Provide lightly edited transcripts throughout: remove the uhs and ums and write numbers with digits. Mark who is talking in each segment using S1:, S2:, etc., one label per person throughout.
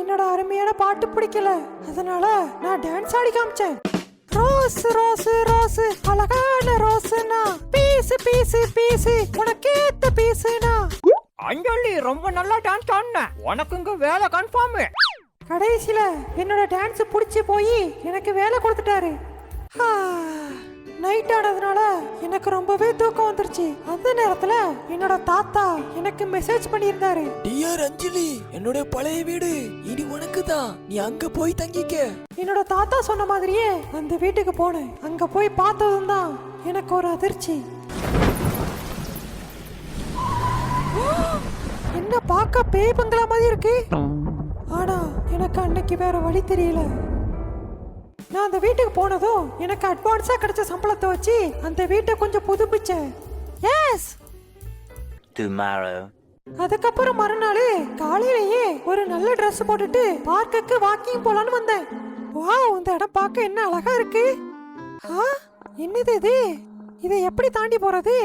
S1: என்னோட அருமையான பாட்டு பிடிக்கல, அதனால நான் டான்ஸ் ஆடி காமிச்சேன். ரோஸ் ரோஸ் ரோஸ் அழகான ரோஸ்னா பீஸ் பீஸ் பீஸ் உனக்கேத்த பீஸ்னா.
S2: அஞ்சலி ரொம்ப நல்லா டான்ஸ் ஆடுன, உனக்கு இங்க வேலை கன்ஃபார்ம்.
S1: கடைசியில என்னோட டான்ஸ் பிடிச்சி போய் எனக்கு வேலை கொடுத்துட்டாரு. நைட் ஆனதுனால எனக்கு ரொம்பவே தூக்கம் வந்துருச்சு. அந்த நேரத்துல என்னோட தாத்தா எனக்கு மெசேஜ் பண்ணியிருந்தாரு.
S3: டியர் அஞ்சலி, என்னோட பழைய வீடு இனி உனக்கு தான், நீ அங்க போய் தங்கிக்க.
S1: என்னோட தாத்தா சொன்ன மாதிரியே அந்த வீட்டுக்கு போனேன். அங்க போய் பார்த்ததும் தான் எனக்கு ஒரு அதிர்ச்சி. என்ன பார்க்க பேய் பங்களா மாதிரி இருக்கு. ஆனா எனக்கு அன்னைக்கு வேற வழி தெரியல. நான் அந்த வீட்டுக்கு போனதும் எனக்கு அட்வான்ஸா கிடைச்ச சம்பளத்தை வச்சு அந்த வீட்டை கொஞ்சம் புதுப்பிச்சேன். எஸ். அதுக்கப்புறம் மறுநாள் காலையிலேயே ஒரு நல்ல ட்ரெஸ் போட்டுட்டு பார்க்குக்கு வாக்கிங் போலான்னு வந்தேன். வாவ், இந்த இடம் பார்க்க என்ன அழகா இருக்கு. என்னது இது? இதை எப்படி தாண்டி போறது?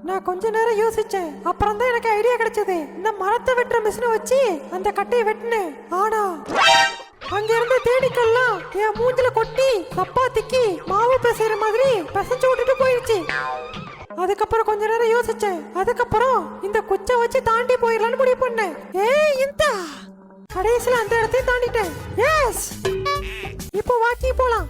S1: நான் கொஞ்ச நேரம் யோசிச்சேன். அப்புறம் தான் எனக்கு ஐடியா கிடைச்சது. இந்த மரத்தை வெட்டுற மிஷினை வச்சு அந்த கட்டையை வெட்டினேன். ஆனா அங்க இருந்த தேனீக்கள்லாம் என் மூஞ்சில கொட்டி சப்பாத்திக்கு மாவு பிசைற மாதிரி பிசைஞ்சு விட்டுட்டு போயிடுச்சு. அதுக்கப்புறம் கொஞ்ச நேரம் யோசிச்சேன். அதுக்கப்புறம் இந்த குச்சை வச்சு தாண்டி போயிடலான்னு முடிவு பண்ணேன். இந்த கடைசியில அந்த இடத்தையும் தாண்டிட்டேன். எஸ், இப்போ வாக்கிங் போலாம்.